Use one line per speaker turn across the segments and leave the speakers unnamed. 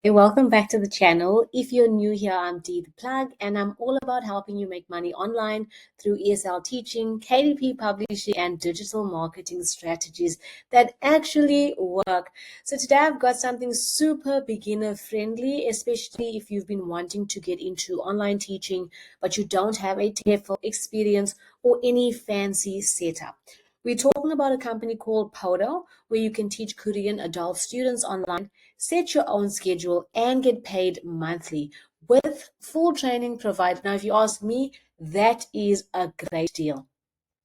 Hey, welcome back to the channel. If you're new here, I'm Dee The Plug, and I'm all about helping you make money online through ESL teaching, KDP publishing, and digital marketing strategies that actually work. So today I've got something super beginner friendly, especially if you've been wanting to get into online teaching, but you don't have a TEFL experience or any fancy setup. We're talking about a company called Podo, where you can teach Korean adult students online, set your own schedule, and get paid monthly with full training provided. Now, if you ask me, that is a great deal.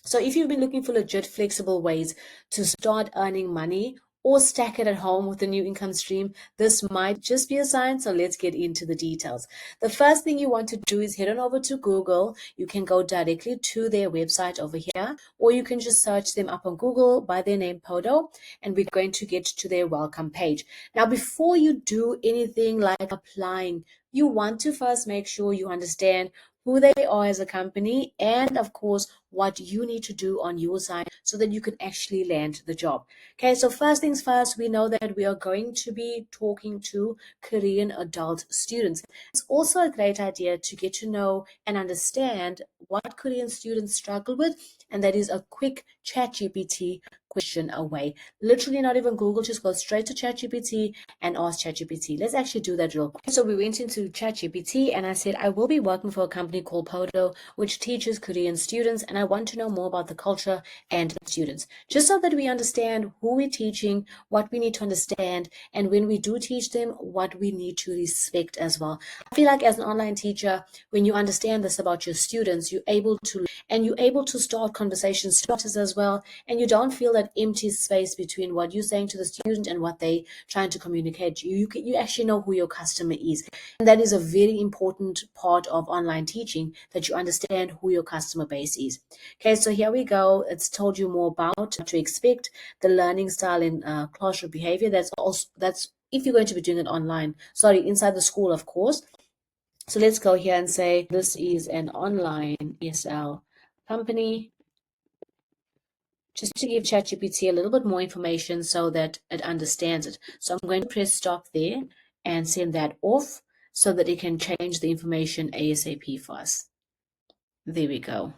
So if you've been looking for legit flexible ways to start earning money or stack it at home with a new income stream, this might just be a sign. So let's get into the details. The first thing you want to do is head on over to Google. You can go directly to their website over here, or you can just search them up on Google by their name Podo, and we're going to get to their welcome page. Now, before you do anything like applying, you want to first make sure you understand who they are as a company, and of course, what you need to do on your side so that you can actually land the job. Okay, so first things first, we know that we are going to be talking to Korean adult students. It's also a great idea to get to know and understand what Korean students struggle with, and that is a quick ChatGPT question away. Literally not even Google, just go straight to ChatGPT and ask ChatGPT. Let's actually do that real quick. So we went into ChatGPT and I said, I will be working for a company called Podo, which teaches Korean students, and I want to know more about the culture and the students, just so that we understand who we're teaching, what we need to understand, and when we do teach them, what we need to respect as well. I feel like as an online teacher, when you understand this about your students, you're able to start conversation starters as well, and you don't feel that empty space between what you're saying to the student and what they trying to communicate. You actually know who your customer is, and that is a very important part of online teaching, that you understand who your customer base is. Okay, so here we go. It's told you more about what to expect, the learning style and classroom behavior. That's if you're going to be doing it online. Sorry, inside the school, of course. So let's go here and say this is an online ESL company, just to give ChatGPT a little bit more information so that it understands it. So I'm going to press stop there and send that off so that it can change the information ASAP for us. There we go.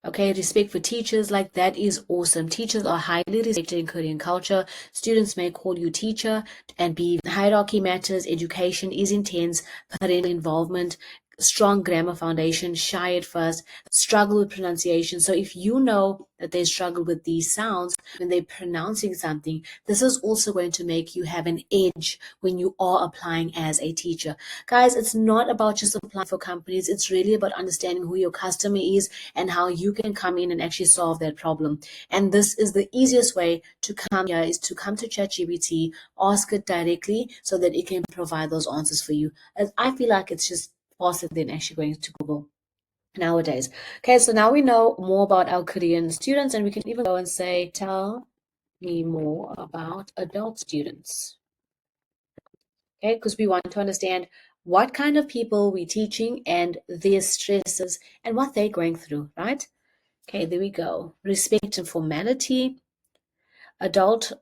Okay, respect for teachers, like that is awesome. Teachers are highly respected in Korean culture. Students may call you teacher, and be hierarchy matters, education is intense, parental involvement, strong grammar foundation, shy at first, struggle with pronunciation. So if you know that they struggle with these sounds when they're pronouncing something, this is also going to make you have an edge when you are applying as a teacher. Guys, it's not about just applying for companies. It's really about understanding who your customer is and how you can come in and actually solve that problem. And this is the easiest way to come here, is to come to ChatGPT, ask it directly so that it can provide those answers for you. And I feel like it's just faster than actually going to Google nowadays. Okay, so now we know more about our Korean students, and we can even go and say, tell me more about adult students. Okay, because we want to understand what kind of people we're teaching and their stresses and what they're going through, right? Okay, there we go. Respect and formality. Adults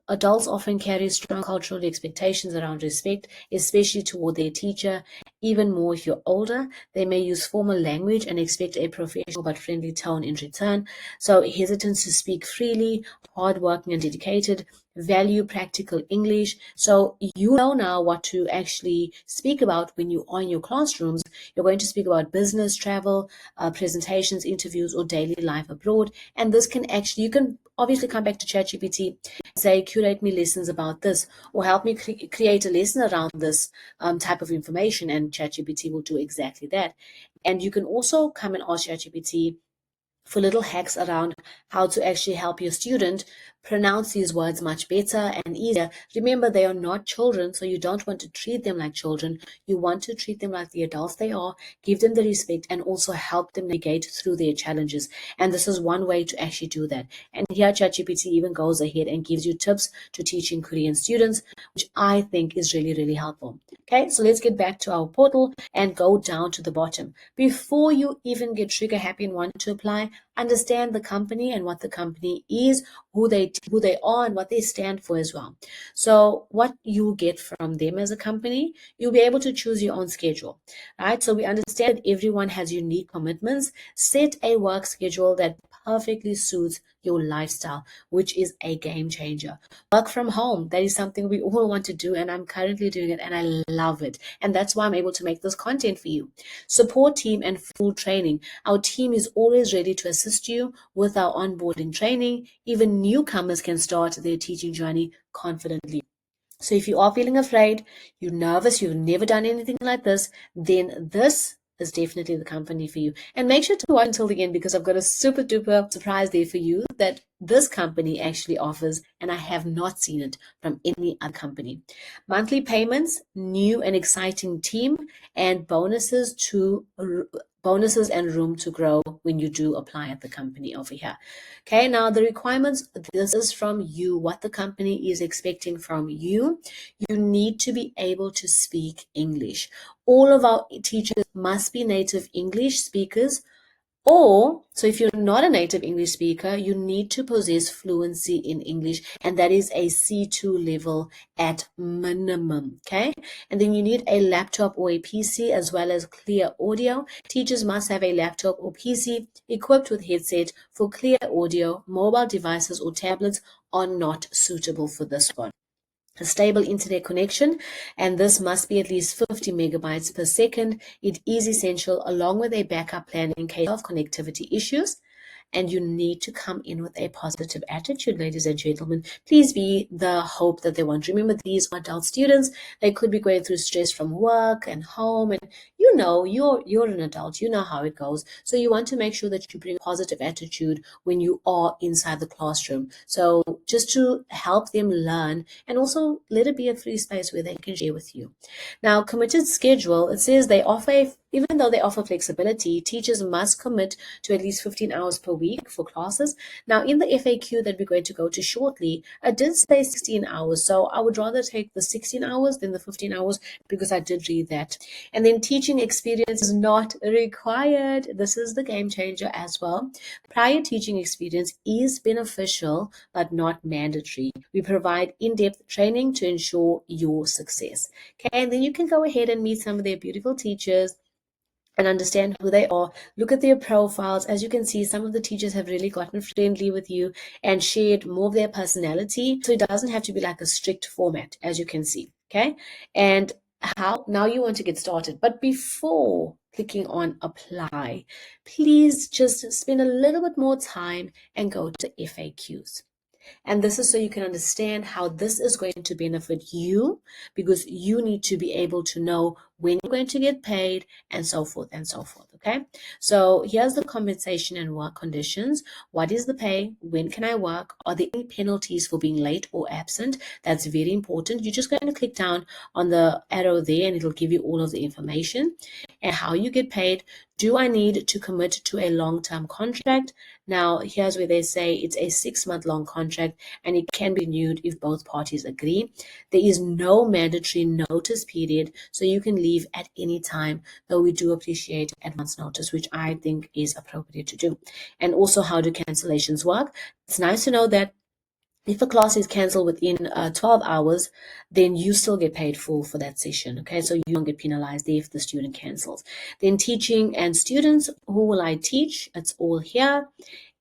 often carry strong cultural expectations around respect, especially toward their teacher. Even more if you're older, they may use formal language and expect a professional but friendly tone in return. So hesitance to speak freely, hardworking and dedicated, value practical English. So you know now what to actually speak about when you are in your classrooms. You're going to speak about business, travel, presentations, interviews, or daily life abroad. And this can actually, you can obviously come back to ChatGPT, say, curate me lessons about this, or help me create a lesson around this type of information, and ChatGPT will do exactly that. And you can also come and ask ChatGPT for little hacks around how to actually help your student pronounce these words much better and easier. Remember, they are not children, so you don't want to treat them like children. You want to treat them like the adults they are, give them the respect, and also help them navigate through their challenges. And this is one way to actually do that. And here, ChatGPT even goes ahead and gives you tips to teaching Korean students, which I think is really, really helpful. Okay, so let's get back to our portal and go down to the bottom. Before you even get trigger happy and want to apply, understand the company and what the company is, who they're who they are and what they stand for as well. So what you get from them as a company, you'll be able to choose your own schedule, right? So we understand that everyone has unique commitments. Set a work schedule that perfectly suits your lifestyle, which is a game changer. Work from home, that is something we all want to do, and I'm currently doing it and I love it. And that's why I'm able to make this content for you. Support team and full training. Our team is always ready to assist you with our onboarding training. Even newcomers can start their teaching journey confidently. So if you are feeling afraid, you're nervous, you've never done anything like this, then this is definitely the company for you. And make sure to watch until the end, because I've got a super duper surprise there for you that this company actually offers, and I have not seen it from any other company. Monthly payments, new and exciting team, and bonuses and room to grow when you do apply at the company over here. Okay, now the requirements, this is from you, what the company is expecting from you. You need to be able to speak English. All of our teachers must be native English speakers. Or, so if you're not a native English speaker, you need to possess fluency in English, and that is a C2 level at minimum, okay? And then you need a laptop or a PC as well as clear audio. Teachers must have a laptop or PC equipped with headset for clear audio. Mobile devices or tablets are not suitable for this one. A stable internet connection, and this must be at least 50 megabytes per second. It is essential, along with a backup plan in case of connectivity issues. And you need to come in with a positive attitude, ladies and gentlemen. Please be the hope that they want. Remember, these are adult students. They could be going through stress from work and home, and you know, you're an adult. You know how it goes. So you want to make sure that you bring a positive attitude when you are inside the classroom. So just to help them learn, and also let it be a free space where they can share with you. Now, committed schedule, it says even though they offer flexibility, teachers must commit to at least 15 hours per week for classes. Now, in the FAQ that we're going to go to shortly, I did say 16 hours. So I would rather take the 16 hours than the 15 hours, because I did read that. And then teaching experience is not required. This is the game changer as well. Prior teaching experience is beneficial, but not mandatory. We provide in-depth training to ensure your success. Okay, and then you can go ahead and meet some of their beautiful teachers and understand who they are. Look at their profiles. As you can see, some of the teachers have really gotten friendly with you and shared more of their personality. So it doesn't have to be like a strict format, as you can see. Okay. And how now you want to get started. But before clicking on apply, please just spend a little bit more time and go to FAQs. And this is so you can understand how this is going to benefit you, because you need to be able to know when you're going to get paid and so forth and so forth. Okay. So here's the compensation and work conditions. What is the pay? When can I work? Are there any penalties for being late or absent? That's very important. You're just going to click down on the arrow there and it'll give you all of the information and how you get paid. Do I need to commit to a long-term contract? Now, here's where they say it's a 6-month long contract and it can be renewed if both parties agree. There is no mandatory notice period, so you can leave at any time, though we do appreciate advance notice, which I think is appropriate to do. And also, how do cancellations work? It's nice to know that if a class is cancelled within 12 hours, then you still get paid full for that session. Okay, so you don't get penalized if the student cancels. Then teaching and students, who will I teach? It's all here.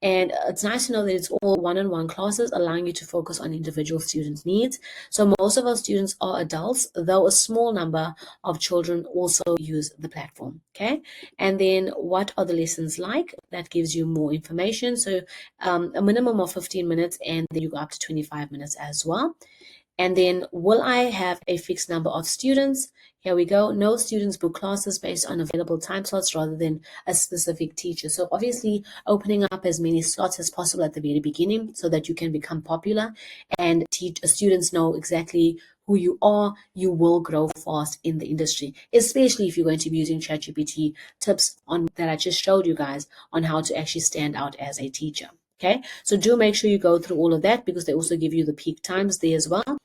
And it's nice to know that it's all one-on-one classes, allowing you to focus on individual students' needs. So most of our students are adults, though a small number of children also use the platform. Okay. And then what are the lessons like? That gives you more information. So a minimum of 15 minutes, and then you go up to 25 minutes as well. And then, will I have a fixed number of students? Here we go. No students book classes based on available time slots rather than a specific teacher. So obviously opening up as many slots as possible at the very beginning so that you can become popular and students know exactly who you are. You will grow fast in the industry, especially if you're going to be using ChatGPT tips on that I just showed you guys on how to actually stand out as a teacher. Okay, so do make sure you go through all of that, because they also give you the peak times there as well.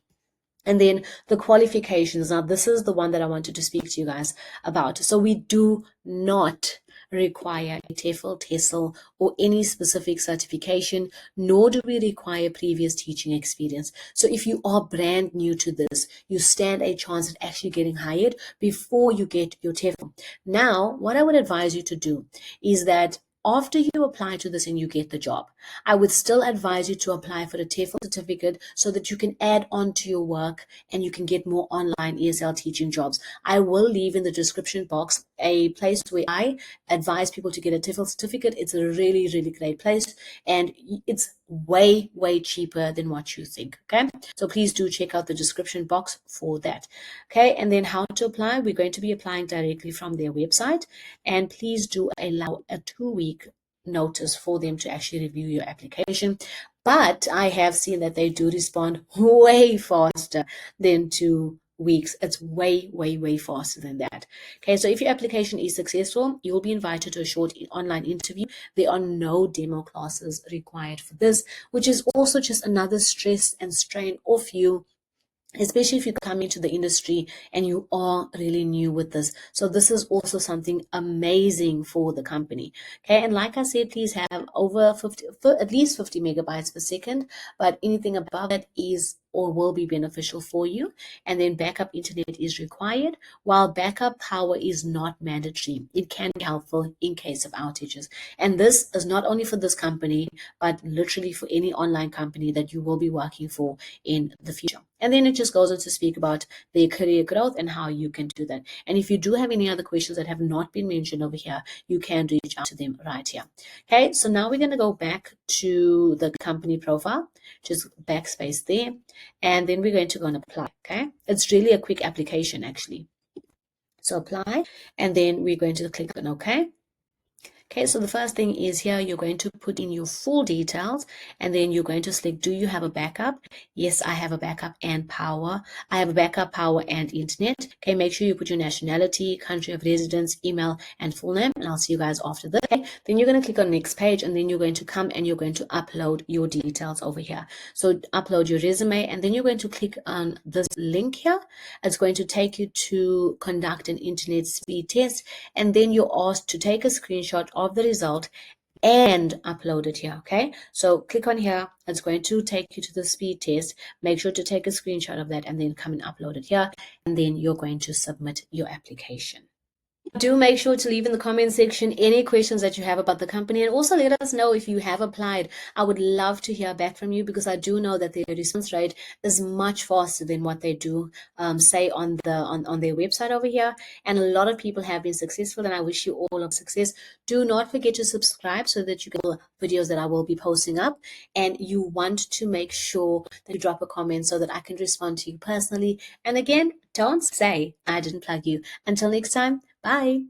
And then the qualifications. Now, this is the one that I wanted to speak to you guys about. So we do not require a TEFL, TESOL, or any specific certification, nor do we require previous teaching experience. So if you are brand new to this, you stand a chance at actually getting hired before you get your TEFL. Now, what I would advise you to do is that after you apply to this and you get the job, I would still advise you to apply for the TEFL certificate so that you can add on to your work and you can get more online ESL teaching jobs. I will leave in the description box a place where I advise people to get a TEFL certificate. It's a really, really great place, and it's way, way cheaper than what you think. Okay, so please do check out the description box for that. Okay, and then how to apply? We're going to be applying directly from their website, and please do allow a 2-week notice for them to actually review your application. But I have seen that they do respond way faster than 2 weeks. It's way, way, way faster than that. Okay, so if your application is successful, you'll be invited to a short online interview. There are no demo classes required for this, which is also just another stress and strain off you, especially if you come into the industry and you are really new with this. So this is also something amazing for the company. Okay, and like I said, please have over 50, at least 50 megabytes per second, but anything above that is or will be beneficial for you. And then backup internet is required, while backup power is not mandatory. It can be helpful in case of outages. And this is not only for this company, but literally for any online company that you will be working for in the future. And then it just goes on to speak about their career growth and how you can do that. And if you do have any other questions that have not been mentioned over here, you can reach out to them right here. Okay, so now we're going to go back to the company profile, just backspace there, and then we're going to go and apply. Okay, it's really a quick application actually. So apply, and then we're going to click on OK. Okay, so the first thing is here, you're going to put in your full details, and then you're going to select, do you have a backup? Yes, I have a backup and power. I have a backup, power, and internet. Okay, make sure you put your nationality, country of residence, email, and full name, and I'll see you guys after this. Okay, then you're going to click on next page, and then you're going to come and you're going to upload your details over here. So upload your resume, and then you're going to click on this link here. It's going to take you to conduct an internet speed test, and then you're asked to take a screenshot of the result and upload it here. Okay, so click on here. It's going to take you to the speed test. Make sure to take a screenshot of that and then come and upload it here, and then you're going to submit your application. Do make sure to leave in the comment section any questions that you have about the company, and also let us know if you have applied. I would love to hear back from you, because I do know that their response rate is much faster than what they do say on their website over here, and a lot of people have been successful, and I wish you all of success. Do not forget to subscribe so that you get videos that I will be posting up, and you want to make sure that you drop a comment so that I can respond to you personally. And again, don't say I didn't plug you. Until next time, bye.